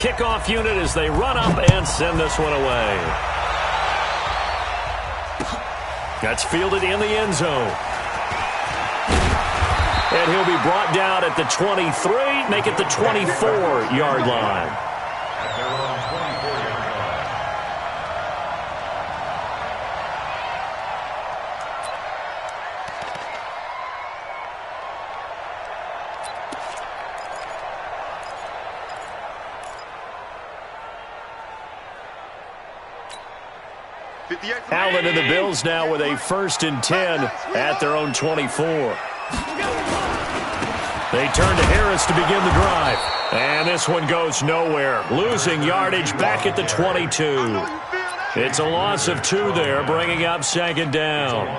Kickoff unit as they run up and send this one away. That's fielded in the end zone. And he'll be brought down at the 23, make it the 24-yard line. Allen and the Bills now with a 1st and 10 at their own 24. They turn to Harris to begin the drive. And this one goes nowhere. Losing yardage back at the 22. It's a loss of 2 there, bringing up 2nd down.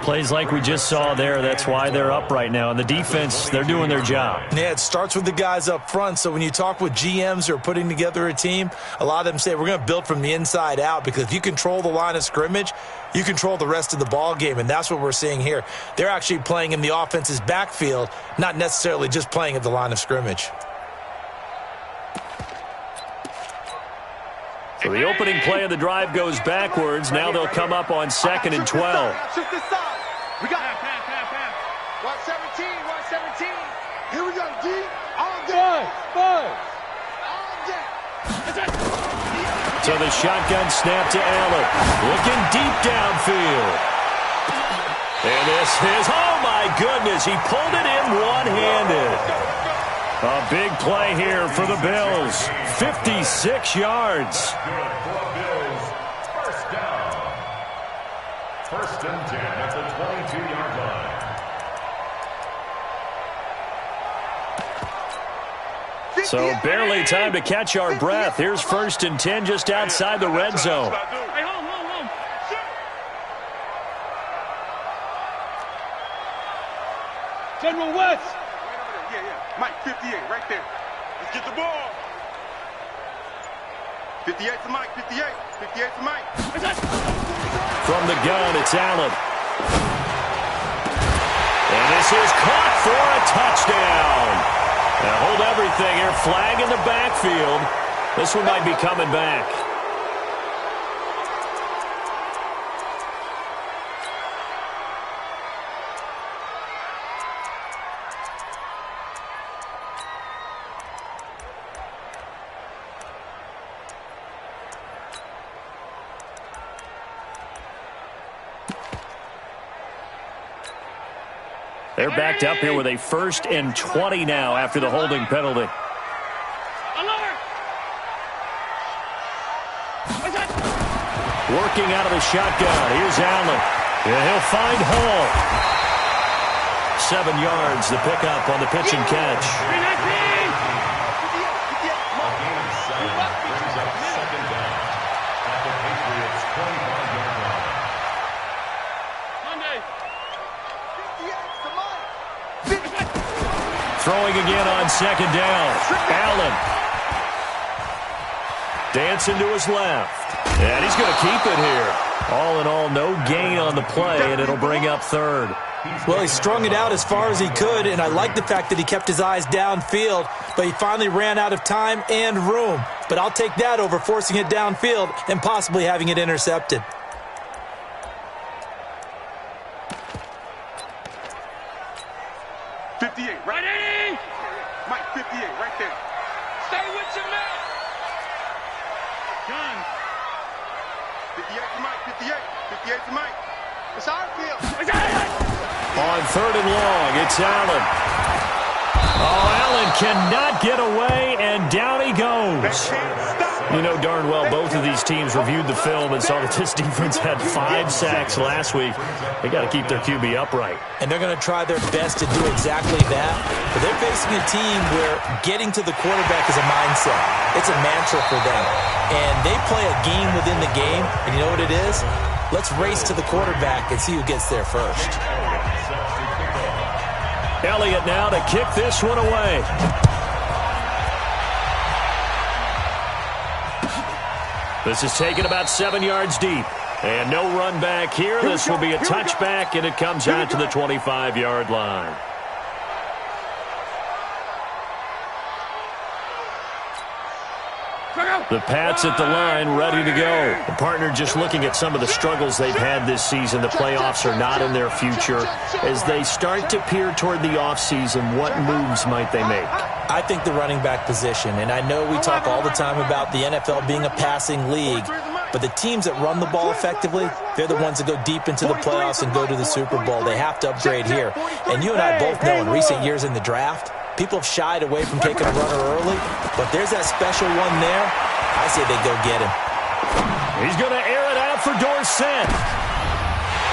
Plays like we just saw there, that's why they're up right now. And the defense, they're doing their job. Yeah, it starts with the guys up front. So when you talk with GMs who are putting together a team, a lot of them say we're going to build from the inside out, because if you control the line of scrimmage, you control the rest of the ball game, and that's what we're seeing here. They're actually playing in the offense's backfield, not necessarily just playing at the line of scrimmage. So the opening play of the drive goes backwards. Now they'll come up on 2nd and 12. We got pass. Watch 17, watch 17. Here we go, D. All day. All day. So the shotgun snap to Allen. Looking deep downfield. And this is, oh my goodness, he pulled it in one-handed. A big play here for the Bills. 56 yards. First down. 1st and 10 at the 22-yard line. So barely time to catch our breath. Here's 1st and 10 just outside the red zone. Hey, home. General West. Yeah. Mike, 58, right there. Let's get the ball. 58 to Mike, 58. 58 to Mike. From the gun, it's Allen. And this is caught for a touchdown. Now hold everything here. Flag in the backfield. This one might be coming back. They're backed up here with a 1st and 20 now after the holding penalty. Working out of the shotgun. Here's Allen. And he'll find Hall. 7 yards, the pickup on the pitch and catch. Throwing again on 2nd down. Allen. Dancing to his left. And he's going to keep it here. All in all, no gain on the play, and it'll bring up 3rd. Well, he strung it out as far as he could, and I like the fact that he kept his eyes downfield, but he finally ran out of time and room. But I'll take that over forcing it downfield and possibly having it intercepted. Mike, 58, right there. Stay with your man. Gun. 58 to Mike, 58. 58 to Mike. It's our field. On 3rd and long, it's Allen. Oh, Allen cannot get away, and down he goes. You know darn well both of these teams reviewed the film and saw that this defense had 5 sacks last week. They got to keep their QB upright. And they're going to try their best to do exactly that. But they're facing a team where getting to the quarterback is a mindset. It's a mantra for them. And they play a game within the game. And you know what it is? Let's race to the quarterback and see who gets there first. Elliott now to kick this one away. This is taken about 7 yards deep. And no run back here. This will be a touchback, and it comes out to the 25-yard line. The Pats at the line, ready to go. The partner just looking at some of the struggles they've had this season. The playoffs are not in their future. As they start to peer toward the offseason, what moves might they make? I think the running back position, and I know we talk all the time about the NFL being a passing league, but the teams that run the ball effectively, they're the ones that go deep into the playoffs and go to the Super Bowl. They have to upgrade here. And you and I both know in recent years in the draft, people have shied away from taking a runner early, but there's that special one there. I say they go get him. He's going to air it out for Dorsett.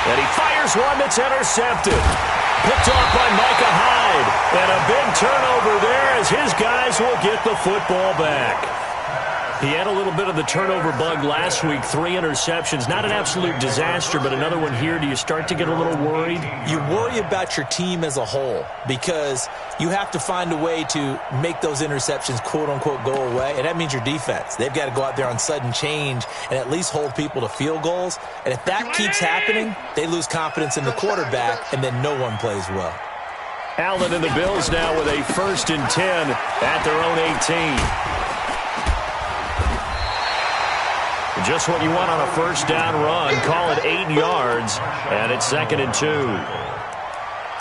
And he fires one that's intercepted. Picked off by Micah Hyde. And a big turnover there as his guys will get the football back. He had a little bit of the turnover bug last week, 3 interceptions. Not an absolute disaster, but another one here. Do you start to get a little worried? You worry about your team as a whole because you have to find a way to make those interceptions, quote-unquote, go away, and that means your defense. They've got to go out there on sudden change and at least hold people to field goals. And if that keeps happening, they lose confidence in the quarterback, and then no one plays well. Allen and the Bills now with a 1st and 10 at their own 18. Just what you want on a first down run. Call it 8 yards, and it's 2nd and 2.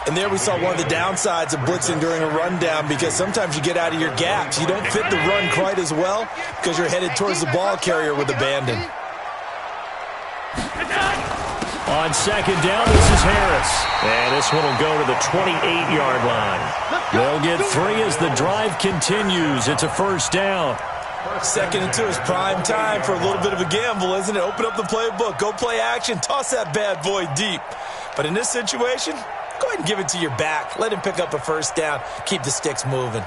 And there we saw one of the downsides of blitzing during a rundown because sometimes you get out of your gaps. You don't fit the run quite as well because you're headed towards the ball carrier with abandon. On 2nd down, this is Harris. And this one will go to the 28-yard line. They'll get 3 as the drive continues. It's a first down. 2nd and 2 is prime time for a little bit of a gamble, isn't it? Open up the playbook, go play action, toss that bad boy deep. But in this situation, go ahead and give it to your back. Let him pick up a first down. Keep the sticks moving.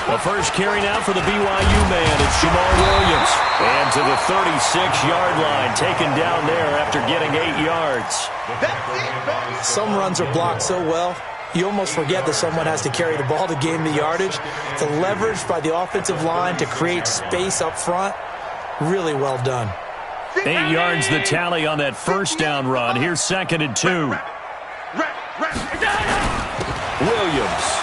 The first carry now for the BYU man. It's Jamal Williams. And to the 36-yard line, taken down there after getting 8 yards. Some runs are blocked so well, you almost forget that someone has to carry the ball to gain the yardage. The leverage by the offensive line to create space up front, really well done. 8 yards the tally on that first down run. Here's 2nd and 2. Williams.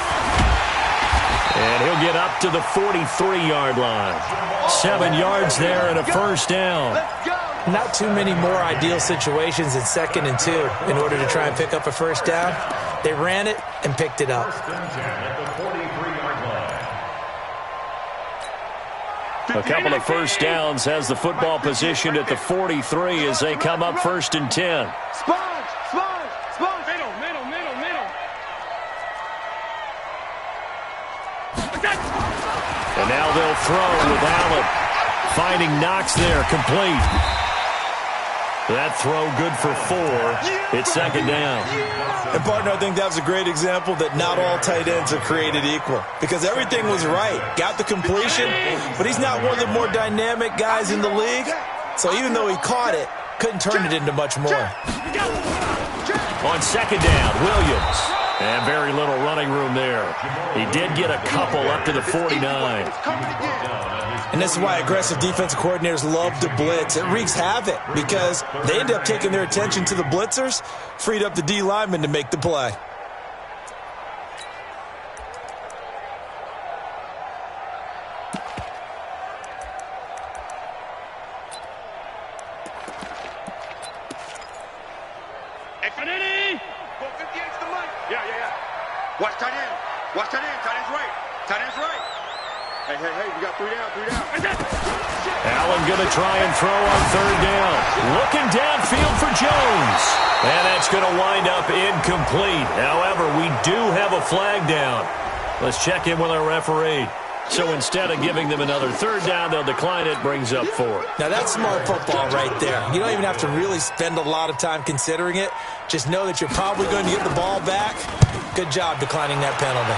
And he'll get up to the 43-yard line. 7 yards there and a first down. Not too many more ideal situations in 2nd and 2 in order to try and pick up a first down. They ran it and picked it up. A couple of first downs has the football positioned at the 43 as they come up 1st and 10. And now they'll throw with Allen. Finding Knox there, complete. That throw good for 4. It's 2nd down. And, partner, I think that was a great example that not all tight ends are created equal. Because everything was right. Got the completion, but he's not one of the more dynamic guys in the league. So even though he caught it, couldn't turn it into much more. On 2nd down, Williams. And very little running room there. He did get a couple up to the 49. And this is why aggressive defensive coordinators love to blitz. It wreaks havoc because they end up taking their attention to the blitzers, freed up the D lineman to make the play. Watch tight end. Watch tight end. Tight end's right. Tight end's right. Hey, we got 3 down. Allen going to try and throw on 3rd down. Looking downfield for Jones. And that's going to wind up incomplete. However, we do have a flag down. Let's check in with our referee. So instead of giving them another 3rd down, they'll decline it, brings up 4. Now, that's smart football right there. You don't even have to really spend a lot of time considering it. Just know that you're probably going to get the ball back. Good job declining that penalty.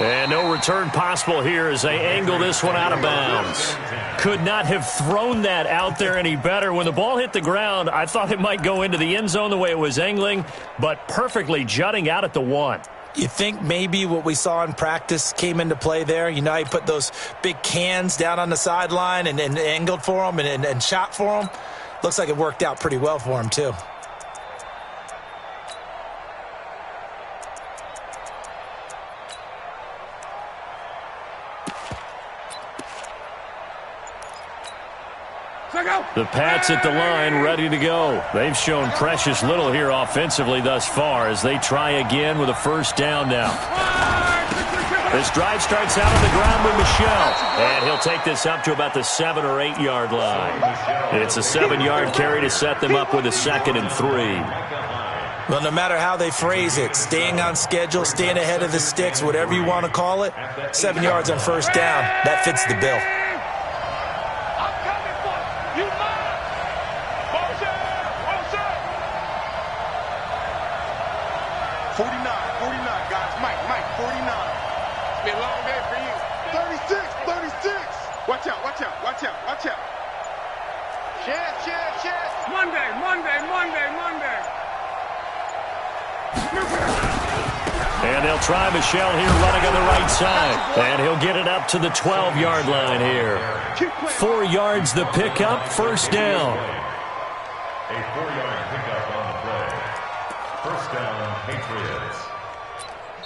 And no return possible here as they angle this one out of bounds. Could not have thrown that out there any better. When the ball hit the ground, I thought it might go into the end zone the way it was angling, but perfectly jutting out at the 1. You think maybe what we saw in practice came into play there? You know, he put those big cans down on the sideline and angled for him and shot for him. Looks like it worked out pretty well for him, too. The Pats at the line, ready to go. They've shown precious little here offensively thus far as they try again with a first down now. This drive starts out on the ground with Michel, and he'll take this up to about the 7 or 8 yard line. It's a 7-yard carry to set them up with a 2nd and 3. Well, no matter how they phrase it, staying on schedule, staying ahead of the sticks, whatever you want to call it, 7 yards on first down, that fits the bill. 49, guys. Mike, 49. It's been a long day for you. 36. Watch out. Chest. Monday. And they'll try Michel here running on the right side. And he'll get it up to the 12-yard line here. 4 yards the pickup, first down. A 4-yard pickup on the play. First down, Patriots.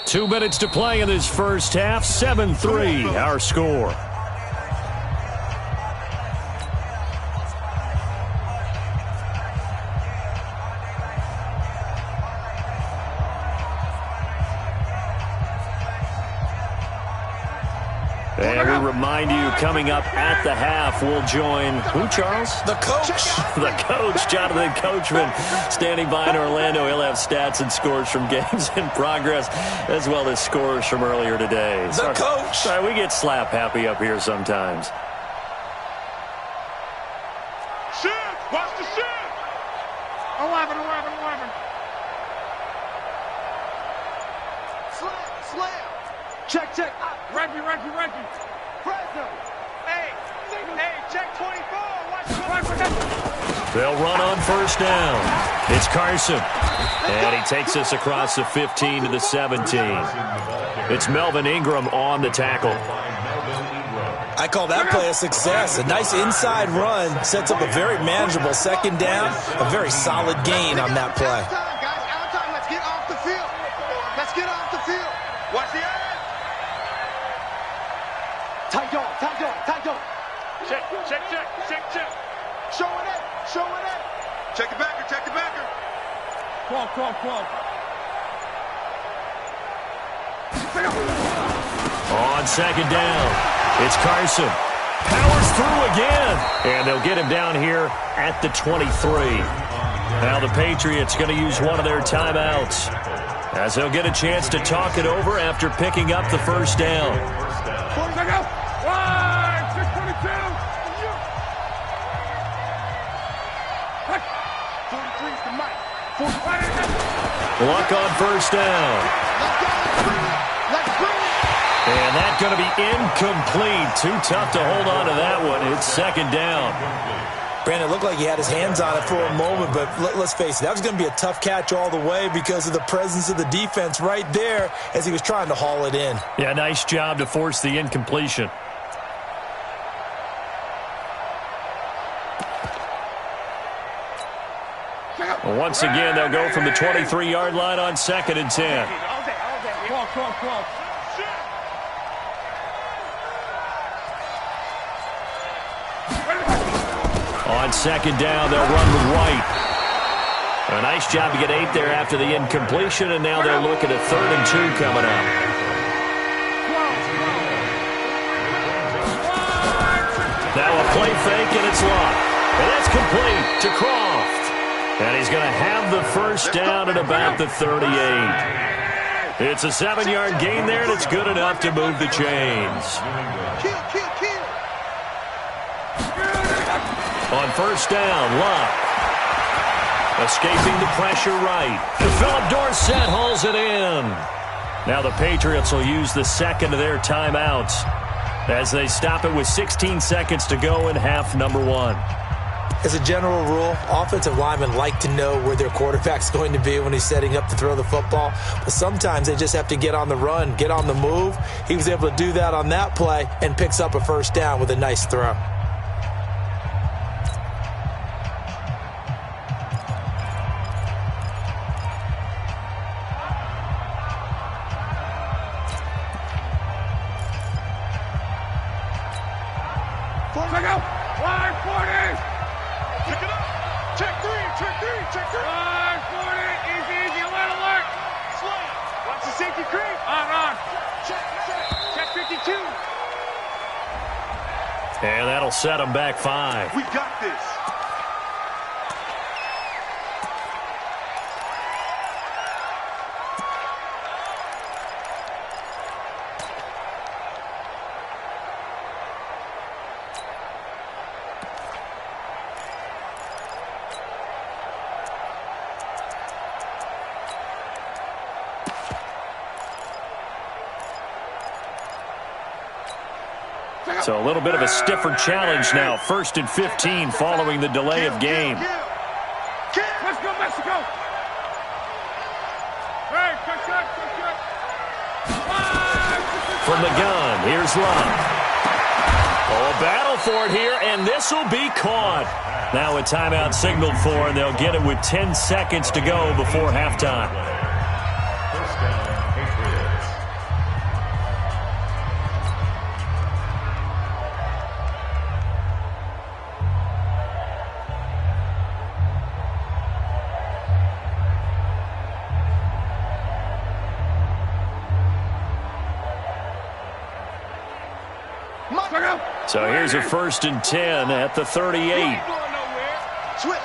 2 minutes to play in this first half. 7-3, our score. And we remind you, coming up at the half, we'll join who, Charles? The coach. The coach, Jonathan Coachman, standing by in Orlando. He'll have stats and scores from games in progress, as well as scores from earlier today. The coach. Sorry, we get slap happy up here sometimes. Shit! Watch the shit! 11. Slam. Check. Reggie. Fresno. Hey, check 24. Watch. They'll run on first down. It's Carson. And he takes us across the 15 to the 17. It's Melvin Ingram on the tackle. I call that play a success. A nice inside run sets up a very manageable second down. A very solid gain on that play. Guys, out time. Let's get off the field. Watch the end. Tight dog. Check. Show it. Check the backer. Come On second down, it's Carson. Powers through again. And they'll get him down here at the 23. Now the Patriots going to use one of their timeouts, as they'll get a chance to talk it over after picking up the first down. Luck on first down. And that's going to be incomplete. Too tough to hold on to that one. It's second down. Brandon, it looked like he had his hands on it for a moment, but let's face it, that was going to be a tough catch all the way because of the presence of the defense right there as he was trying to haul it in. Yeah, nice job to force the incompletion. Once again, they'll go from the 23-yard line on 2nd and 10. On second down, they'll run with White. A nice job to get 8 there after the incompletion, and now they're looking at 3rd and 2 coming up. Now a play fake, and it's locked. And that's complete to Croft. And he's going to have the first down at about the 38. It's a 7-yard gain there, and it's good enough to move the chains. On first down, Luck. Escaping the pressure right. Philip Dorsett hauls it in. Now the Patriots will use the second of their timeouts as they stop it with 16 seconds to go in half number 1. As a general rule, offensive linemen like to know where their quarterback's going to be when he's setting up to throw the football. But sometimes they just have to get on the run, get on the move. He was able to do that on that play and picks up a first down with a nice throw. Check out! Line 40! Pick it up! Check three! Check three! Check three! Line 40! Easy! Alert! Slant! Watch the safety creep! On! Check 52! And that'll set them back 5. We got this! So a little bit of a stiffer challenge now. 1st and 15 following the delay of game. Let's go, Mexico! Hey, quick shot! From the gun, here's Love. Oh, a battle for it here, and this will be caught. Now a timeout signaled for, and they'll get it with 10 seconds to go before halftime. First down, Patriots. So here's a 1st and 10 at the 38. Switch!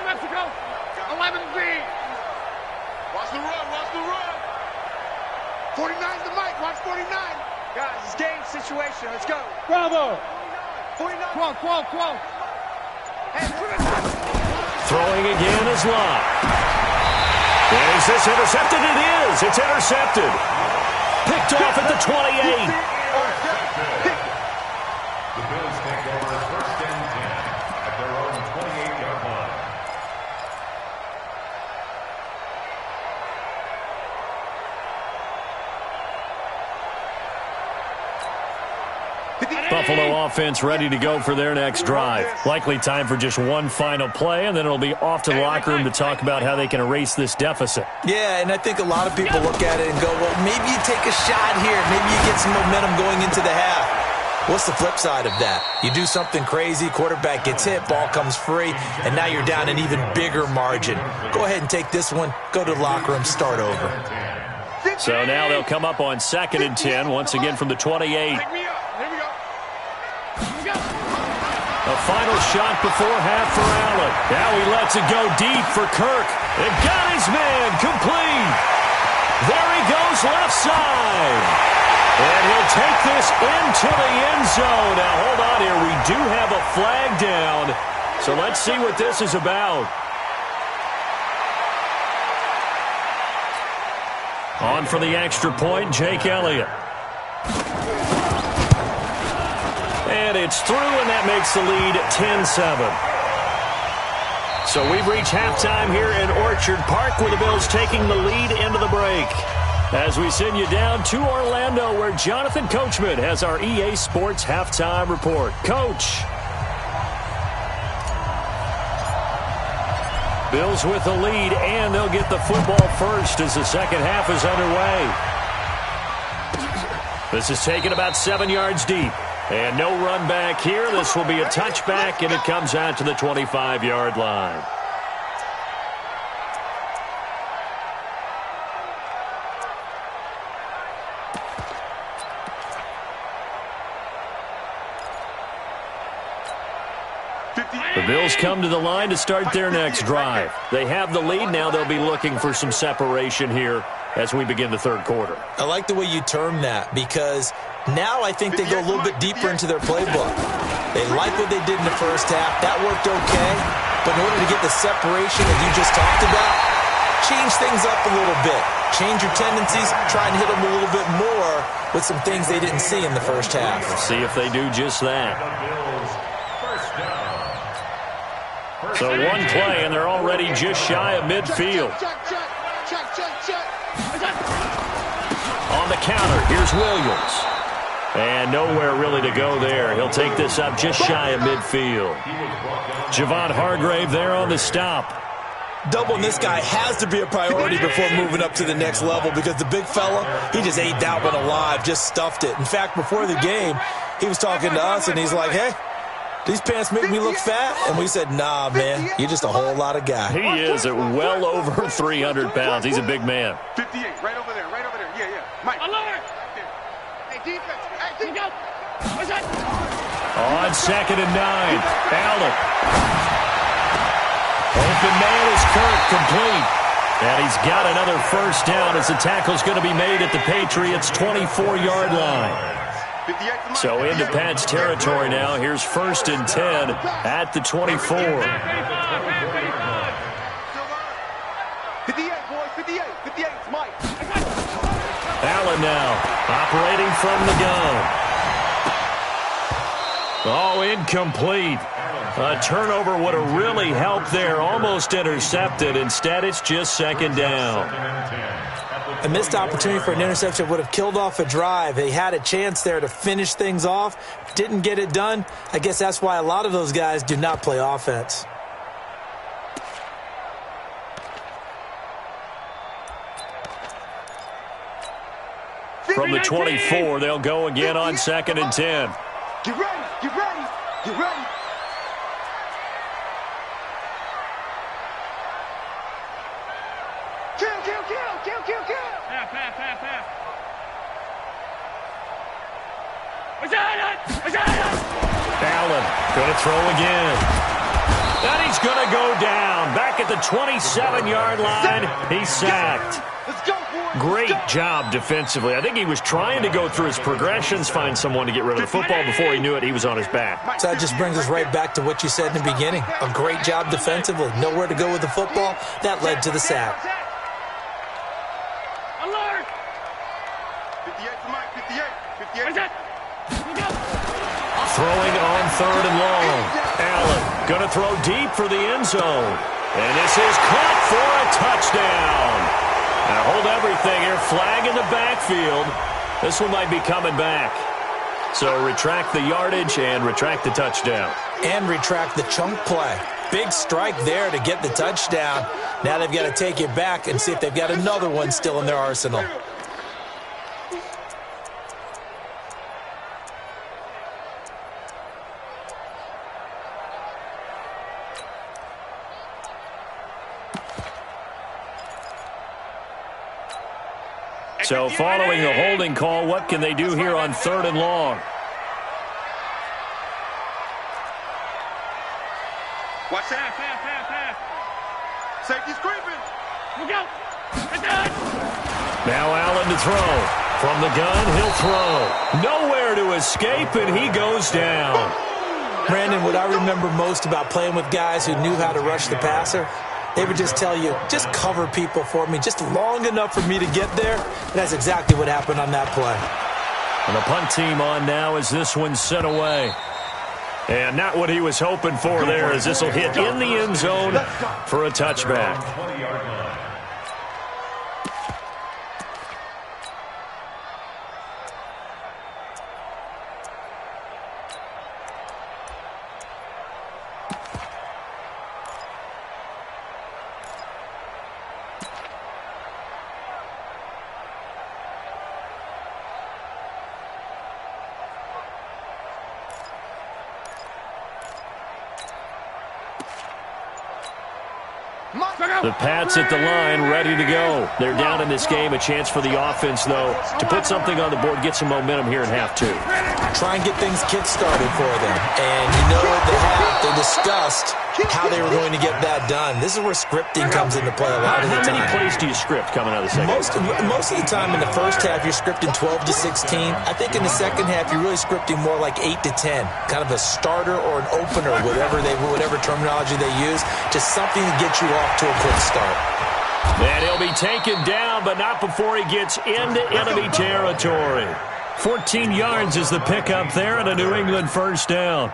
Mexico! 11B! Watch the run! 49's the mic, watch 49! Guys, it's game situation, let's go! Bravo! 49. Quo. Throwing again is Love. And is this intercepted? It is. It's intercepted. Picked off at the 28. The Bills take over 1st and 10 at their own 28-yard line. Buffalo offense ready to go for their next drive. Likely time for just one final play, and then it'll be off to the locker room to talk about how they can erase this deficit. Yeah, and I think a lot of people look at it and go, well, maybe you take a shot here. Maybe you get some momentum going into the half. What's the flip side of that? You do something crazy, quarterback gets hit, ball comes free, and now you're down an even bigger margin. Go ahead and take this one, go to the locker room, start over. So now they'll come up on 2nd and 10, once again from the 28. A final shot before half for Allen. Now he lets it go deep for Kirk. And got his man complete. There he goes left side. And he'll take this into the end zone. Now hold on here. We do have a flag down. So let's see what this is about. On for the extra point, Jake Elliott. And it's through, and that makes the lead 10-7. So we've reached halftime here in Orchard Park, where the Bills taking the lead into the break. As we send you down to Orlando, where Jonathan Coachman has our EA Sports halftime report. Coach. Bills with the lead, and they'll get the football first as the second half is underway. This is taken about 7 yards deep. And no run back here. This will be a touchback, and it comes out to the 25-yard line. The Bills come to the line to start their next drive. They have the lead. Now they'll be looking for some separation here as we begin the third quarter. I like the way you term that, because now I think they go a little bit deeper into their playbook. They like what they did in the first half. That worked okay. But in order to get the separation that you just talked about, change things up a little bit. Change your tendencies, try and hit them a little bit more with some things they didn't see in the first half. We'll see if they do just that. So one play, and they're already just shy of midfield. On the counter, here's Williams. And nowhere really to go there. He'll take this up just shy of midfield. Javon Hargrave there on the stop. Doubling this guy has to be a priority before moving up to the next level because the big fella, he just ate that one alive, just stuffed it. In fact, before the game, he was talking to us, and he's like, hey, these pants make me look fat. And we said, nah, man, you're just a whole lot of guy. He is at well over 300 pounds. He's a big man. 58, right over there, right over there. Yeah, yeah. Mike. Alert! Hey, defense. Hey, go. What's that? On 2nd and 9, Allen. Open man is Kirk, complete. And he's got another first down as the tackle's going to be made at the Patriots' 24-yard line. So into Pat's territory now. Here's 1st and 10 at the 24. 58, boys, 58. 58, Mike. Allen now operating from the gun. Oh, incomplete. A turnover would have really helped there. Almost intercepted. Instead, it's just 2nd down. A missed opportunity for an interception would have killed off a drive. They had a chance there to finish things off. Didn't get it done. I guess that's why a lot of those guys do not play offense. From the 24, they'll go again on 2nd and 10. Get ready, get ready, get ready. Allen going to throw again. And he's going to go down. Back at the 27-yard line. He's sacked. Great job defensively. I think he was trying to go through his progressions, find someone to get rid of the football. Before he knew it, he was on his back. So that just brings us right back to what you said in the beginning. A great job defensively. Nowhere to go with the football. That led to the sack. Alert! 58 to Mike, 58. 58. Throwing on 3rd and long. Allen going to throw deep for the end zone. And this is caught for a touchdown. Now hold everything here. Flag in the backfield. This one might be coming back. So retract the yardage and retract the touchdown. And retract the chunk play. Big strike there to get the touchdown. Now they've got to take it back and see if they've got another one still in their arsenal. So following the holding call, what can they do here on 3rd and long? Watch that. Safety's creeping. Look out. Now Allen to throw. From the gun, he'll throw. Nowhere to escape, and he goes down. Brandon, what I remember most about playing with guys who knew how to rush the passer, they would just tell you, just cover people for me, just long enough for me to get there. And that's exactly what happened on that play. And the punt team on now as this one's sent away. And not what he was hoping for there, as this will hit in the end zone for a touchback. Mike! The Pats at the line, ready to go. They're down in this game. A chance for the offense, though, to put something on the board, get some momentum here in half two. Try and get things kick-started for them. And you know at the half, they discussed how they were going to get that done. This is where scripting comes into play a lot of the time. How many plays do you script coming out of the second? Most of the time in the first half, you're scripting 12 to 16. I think in the second half, you're really scripting more like 8 to 10. Kind of a starter or an opener, whatever terminology they use. Just something to get you off to a quick start. And he'll be taken down, but not before he gets into enemy territory. 14 yards is the pickup there and a New England first down.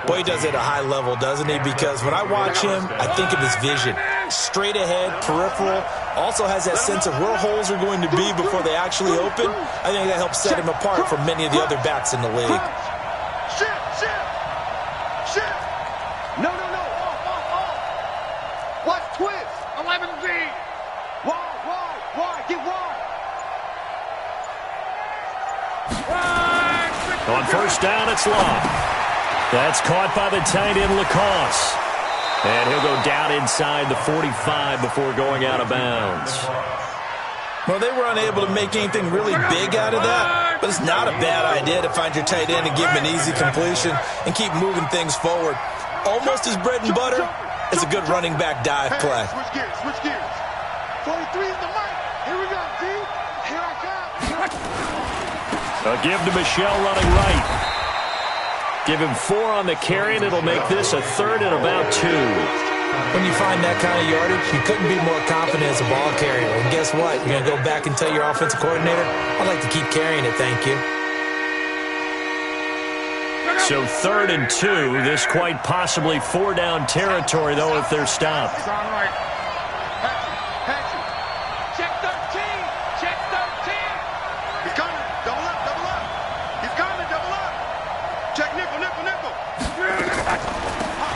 Boy, he does it at a high level, doesn't he? Because when I watch him, I think of his vision. Straight ahead, peripheral. Also has that sense of where holes are going to be before they actually open. I think that helps set him apart from many of the other backs in the league. No. Watch twist. 11Z. Wide. Get wide. On first down, it's Long. That's caught by the tight end, Lacoste. And he'll go down inside the 45 before going out of bounds. Well, they were unable to make anything really big out of that, but it's not a bad idea to find your tight end and give him an easy completion and keep moving things forward. Almost his bread and butter. It's a good running back dive play. Switch gears. 43 in the mic. Here we go, D. Here I come. A give to Michelle running right. Give him 4 on the carry, and it'll make this a third and about 2. When you find that kind of yardage, you couldn't be more confident as a ball carrier. And guess what? You're going to go back and tell your offensive coordinator, I'd like to keep carrying it, thank you. So 3rd and 2. This quite possibly 4-down territory, though, if they're stopped. Check 13. He's coming. Double up. He's coming. Double up. Check nickel.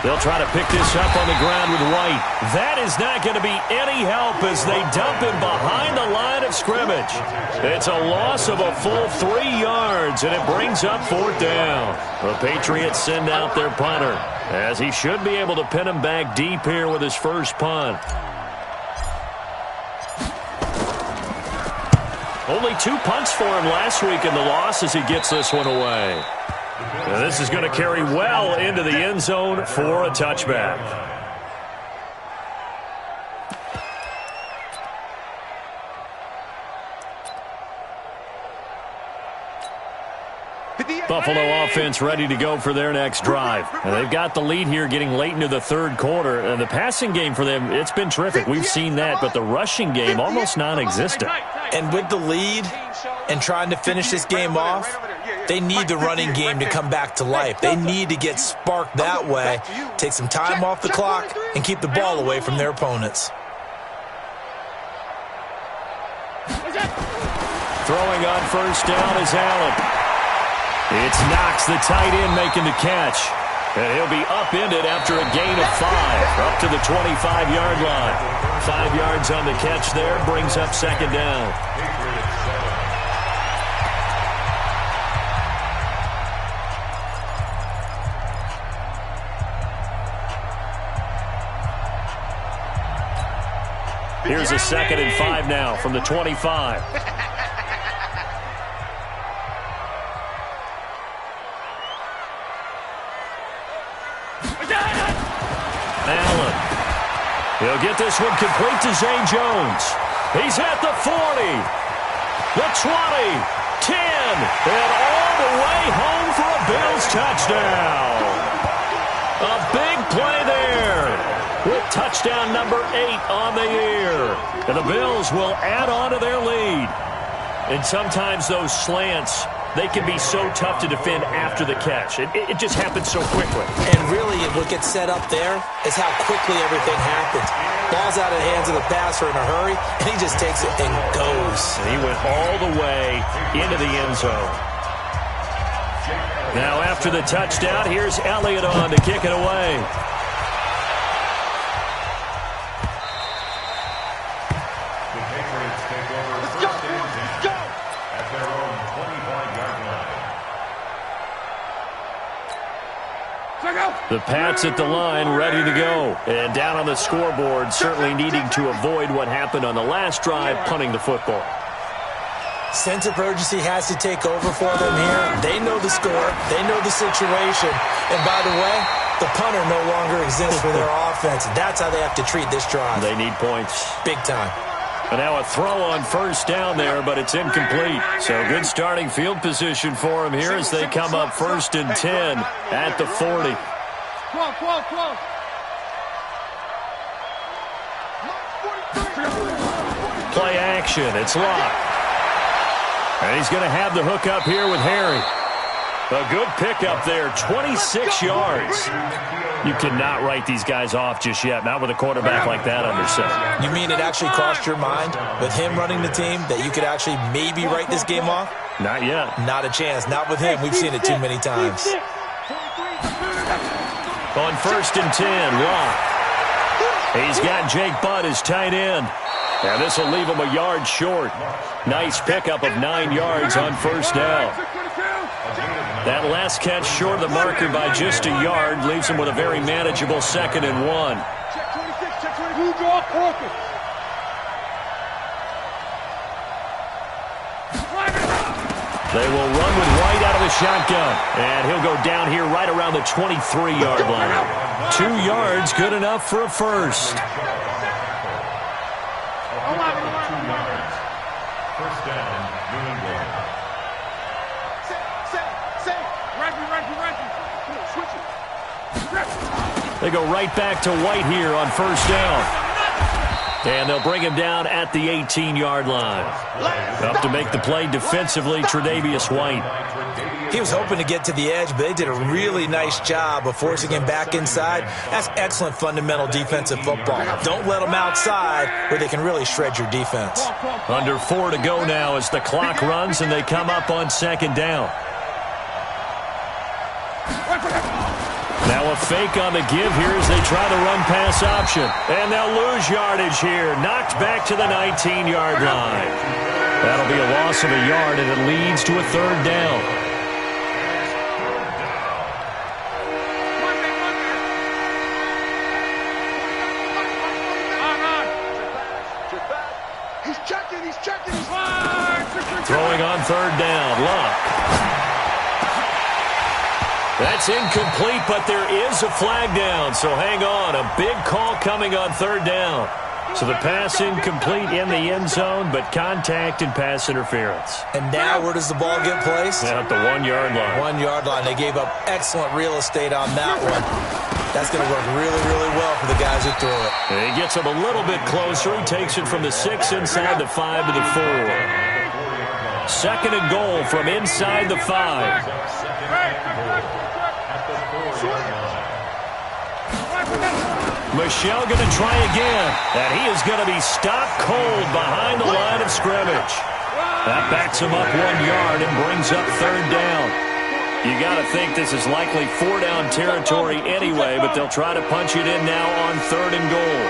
They'll try to pick this up on the ground with White. That is not going to be any help as they dump him behind the line of scrimmage. It's a loss of a full 3 yards, and it brings up 4th down. The Patriots send out their punter, as he should be able to pin him back deep here with his first punt. Only 2 punts for him last week in the loss as he gets this one away. Now this is going to carry well into the end zone for a touchback. Buffalo offense ready to go for their next drive. And they've got the lead here getting late into the 3rd quarter. And the passing game for them, it's been terrific. We've seen that, but the rushing game almost non-existent. And with the lead and trying to finish this game off, they need the running game to come back to life. They need to get sparked that way, take some time off the clock, and keep the ball away from their opponents. Throwing on first down is Allen. It's Knox, the tight end, making the catch. And he'll be upended after a gain of 5, up to the 25-yard line. 5 yards on the catch there, brings up 2nd down. Here's a 2nd and 5 now from the 25. Allen. He'll get this one complete to Zay Jones. He's at the 40, the 20, 10, and all the way home for a Bills touchdown. A big play there with touchdown number 8 on the year. And the Bills will add on to their lead. And sometimes those slants, they can be so tough to defend after the catch. It just happens so quickly. And really, what gets set up there is how quickly everything happens. Ball's out of the hands of the passer in a hurry, and he just takes it and goes. And he went all the way into the end zone. Now, after the touchdown, here's Elliott on to kick it away. The Pats at the line, ready to go. And down on the scoreboard, certainly needing to avoid what happened on the last drive, punting the football. Sense of urgency has to take over for them here. They know the score. They know the situation. And by the way, the punter no longer exists for their offense. That's how they have to treat this drive. They need points. Big time. And now a throw on first down there, but it's incomplete. So good starting field position for them here as they come up 1st and 10 at the 40. Play action. It's locked. And he's going to have the hook up here with Harry. A good pickup there, 26 yards. You cannot write these guys off just yet, not with a quarterback like that under center. You mean it actually crossed your mind with him running the team that you could actually maybe write this game off? Not yet. Not a chance. Not with him. We've seen it too many times. On 1st and 10, Locke. He's got Jake Butt as tight end. And this will leave him a yard short. Nice pickup of 9 yards on first down. That last catch short of the marker by just a yard leaves him with a very manageable 2nd and 1. They will run with White out of the shotgun. And he'll go down here right around the 23-yard line. 2 yards, good enough for a first. First down, New England. They go right back to White here on first down. And they'll bring him down at the 18-yard line. Up to make the play defensively, Tre'Davious White. He was hoping to get to the edge, but they did a really nice job of forcing him back inside. That's excellent fundamental defensive football. Don't let them outside where they can really shred your defense. Under 4 to go now as the clock runs and they come up on 2nd down. Now a fake on the give here as they try the run-pass option. And they'll lose yardage here. Knocked back to the 19-yard line. That'll be a loss of a yard, and it leads to a 3rd down. Throwing on 3rd down, Luck. That's incomplete, but there is a flag down, so hang on. A big call coming on 3rd down. So the pass incomplete in the end zone, but contact and pass interference. And now where does the ball get placed? At the 1-yard line. 1-yard line. They gave up excellent real estate on that one. That's going to work really, really well for the guys who threw it. And he gets him a little bit closer. He takes it from the 6 inside the 5 to the 4. 2nd and goal from inside the 5. Michel going to try again, and he is going to be stopped cold behind the line of scrimmage. That backs him up 1 yard and brings up 3rd down. You got to think this is likely 4-down territory anyway, but they'll try to punch it in now on 3rd and goal.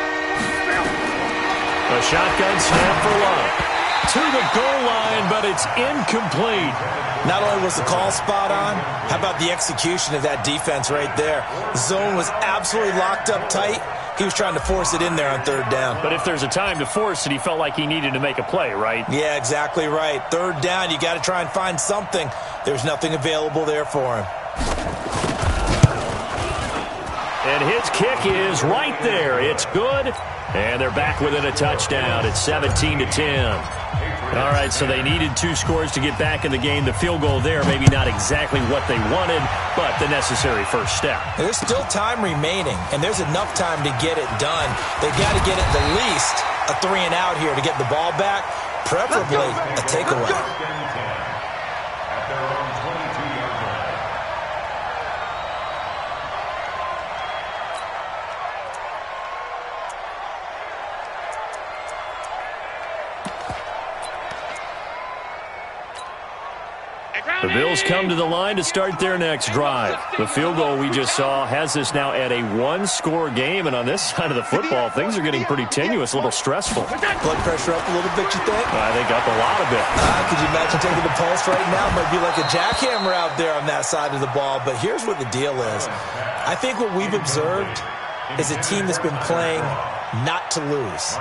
A shotgun snap for Locke. To the goal line, but it's incomplete. Not only was the call spot on, how about the execution of that defense right there? Zone was absolutely locked up tight. He was trying to force it in there on 3rd down. But if there's a time to force it, he felt like he needed to make a play, right? Yeah, exactly right. 3rd down, you got to try and find something. There's nothing available there for him. And his kick is right there. It's good. And they're back within a touchdown. It's 17-10. All right, so they needed 2 scores to get back in the game. The field goal there, maybe not exactly what they wanted, but the necessary first step. There's still time remaining, and there's enough time to get it done. They've got to get at the least a 3-and-out here to get the ball back, preferably a takeaway. The Bills come to the line to start their next drive. The field goal we just saw has us now at a one-score game, and on this side of the football, things are getting pretty tenuous, a little stressful. Blood pressure up a little bit, you think? I think up a lot of it. Could you imagine taking the pulse right now? It might be like a jackhammer out there on that side of the ball, but here's what the deal is. I think what we've observed is a team that's been playing not to lose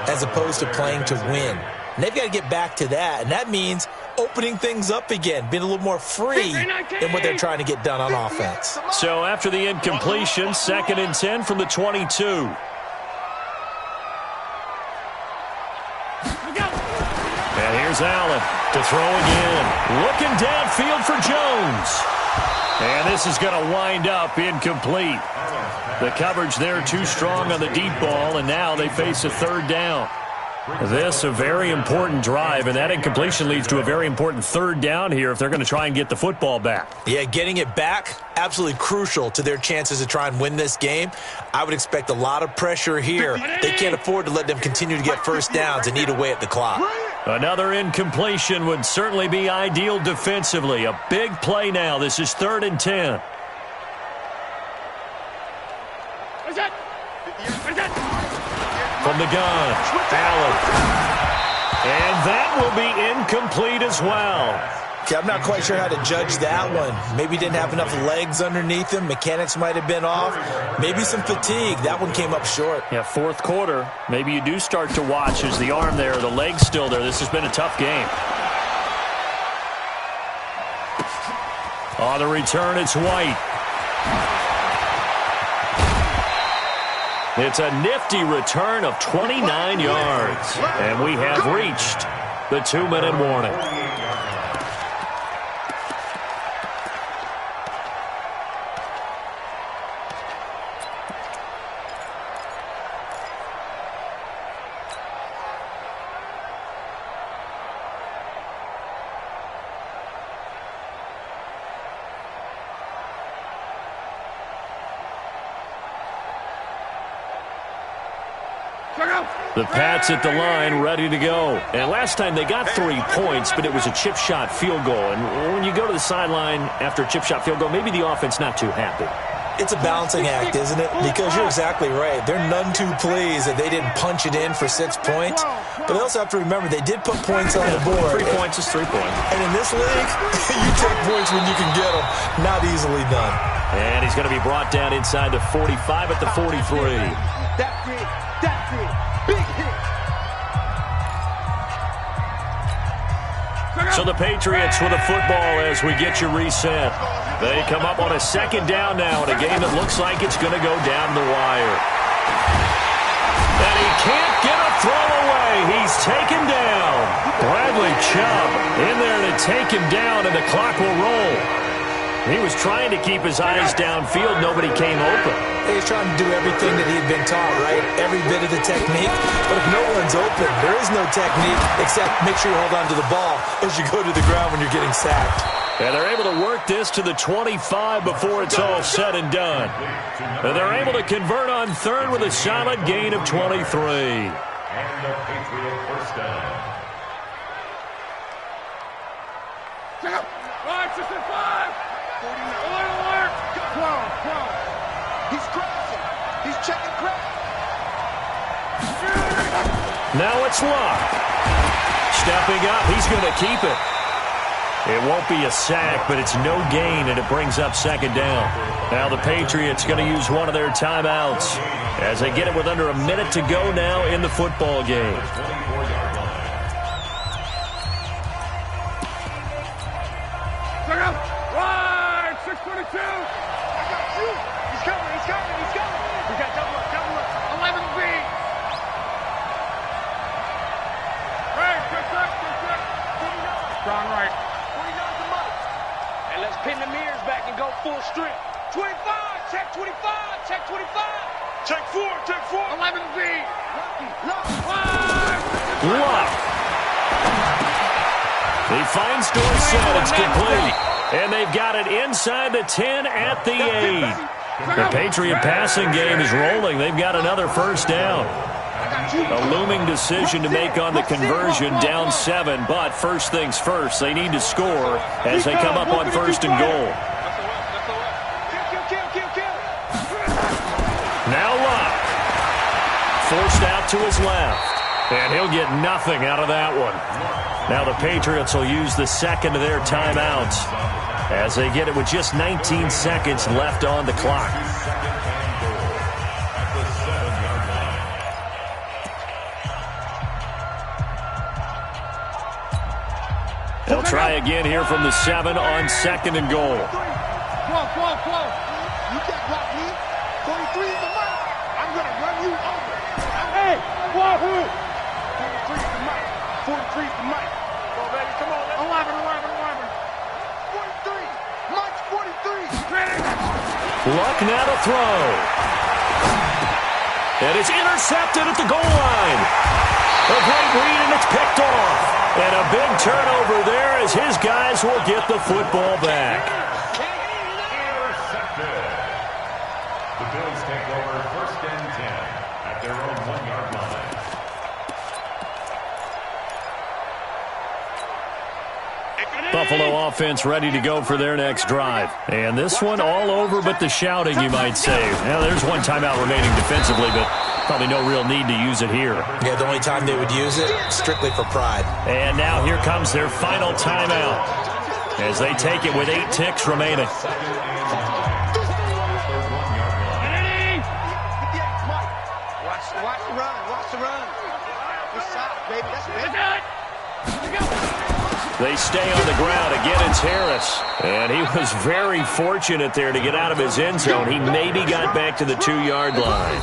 as opposed to playing to win. And they've got to get back to that, and that means opening things up again, being a little more free in what they're trying to get done on offense. So after the incompletion, 2nd and 10 from the 22. And here's Allen to throw again. Looking downfield for Jones. And this is going to wind up incomplete. The coverage there too strong on the deep ball, and now they face a 3rd down. This a very important drive, and that incompletion leads to a very important 3rd down here if they're going to try and get the football back. Yeah, getting it back, absolutely crucial to their chances to try and win this game. I would expect a lot of pressure here. They can't afford to let them continue to get first downs and eat away at the clock. Another incompletion would certainly be ideal defensively. A big play now. This is 3rd and 10. From the gun, Allen. And that will be incomplete as well. Okay, I'm not quite sure how to judge that one. Maybe he didn't have enough legs underneath him. Mechanics might have been off. Maybe some fatigue. That one came up short. Yeah, 4th quarter. Maybe you do start to watch. Is the arm there, the leg's still there? This has been a tough game. On the return, it's White. It's a nifty return of 29 yards. And we have reached the 2-minute warning. The Pats at the line, ready to go. And last time they got 3 points, but it was a chip shot field goal. And when you go to the sideline after a chip shot field goal, maybe the offense not too happy. It's a balancing act, isn't it? Because you're exactly right. They're none too pleased that they didn't punch it in for 6 points. But they also have to remember they did put points on the board. 3 points is 3 points. And in this league, you take points when you can get them. Not easily done. And he's going to be brought down inside the 45 at the 43. That's it. That's it. Big hit. So the Patriots with a football as we get you reset. They come up on a 2nd down now in a game that looks like it's going to go down the wire. And he can't get a throw away. He's taken down. Bradley Chubb in there to take him down, and the clock will roll. He was trying to keep his eyes downfield. Nobody came open. He's trying to do everything that he had been taught, right? Every bit of the technique. But if no one's open, there is no technique except make sure you hold on to the ball as you go to the ground when you're getting sacked. And they're able to work this to the 25 before it's all said and done. And they're able to convert on 3rd with a solid gain of 23. And the Patriot first down. Check out. 5, 6, 5. Alert. Pro. He's crashing. He's checking crash. Now it's Luck. Stepping up. He's going to keep it. It won't be a sack, but it's no gain, and it brings up 2nd down. Now the Patriots going to use one of their timeouts as they get it with under a minute to go now in the football game. Check out. Right. 622. I got you. He's coming. We got double up. 11B. Right. Good. 49. Strong right. 49's a must. And let's pin the mirrors back and go full strength. 25. Check 25. Check 25. Check 4. 11B. Luck. He finds Dorsett. It's complete. And they've got it inside the 10 at the 8. The Patriot passing game is rolling. They've got another first down. A looming decision to make on the conversion, down 7. But first things first, they need to score as they come up on first and goal. Now Luck. Forced out to his left. And he'll get nothing out of that one. Now the Patriots will use the second of their timeouts as they get it with just 19 seconds left on the clock. They'll try again here from the 7 on second and goal. Close. You can't block me. 43 is the mark. I'm going to run you over. Hey, wahoo! 43 is the mark. 43 is the mark. Come on, baby. Come on. 11. 43. March 43. Luck now to throw. And it's intercepted at the goal line. A great read, and it's picked off. And a big turnover there as his guys will get the football back. Intercepted. The Bills take over first and 10 at their own 1-yard line. Buffalo offense ready to go for their next drive. And this one all over but the shouting, you might say. Now, there's one timeout remaining defensively, but probably no real need to use it here. Yeah, the only time they would use it, strictly for pride. And now here comes their final timeout as they take it with 8 ticks remaining. Watch the run. Good shot, baby. That's it. They stay on the ground. Again, it's Harris. And he was very fortunate there to get out of his end zone. He maybe got back to the 2-yard line.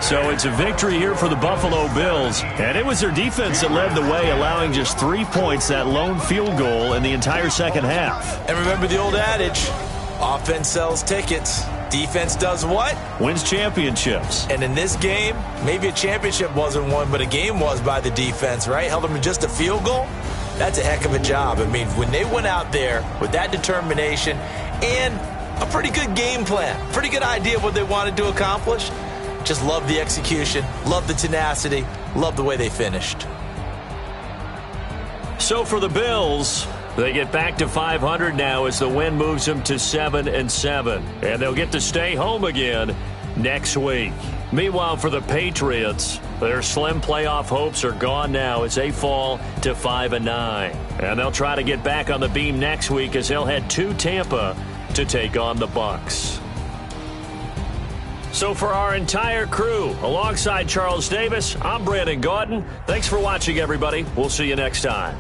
So it's a victory here for the Buffalo Bills. And it was their defense that led the way, allowing just 3 points, that lone field goal in the entire second half. And remember the old adage, offense sells tickets. Defense does what? Wins championships. And in this game, maybe a championship wasn't won, but a game was by the defense, right? Held them to just a field goal. That's a heck of a job. I mean, when they went out there with that determination and a pretty good game plan, pretty good idea of what they wanted to accomplish, just love the execution, love the tenacity, love the way they finished. So for the Bills, they get back to 500 now as the win moves them to 7-7. And they'll get to stay home again next week. Meanwhile, for the Patriots, their slim playoff hopes are gone now as they fall to 5-9. And they'll try to get back on the beam next week as they'll head to Tampa to take on the Bucs. So for our entire crew, alongside Charles Davis, I'm Brandon Gaudin. Thanks for watching, everybody. We'll see you next time.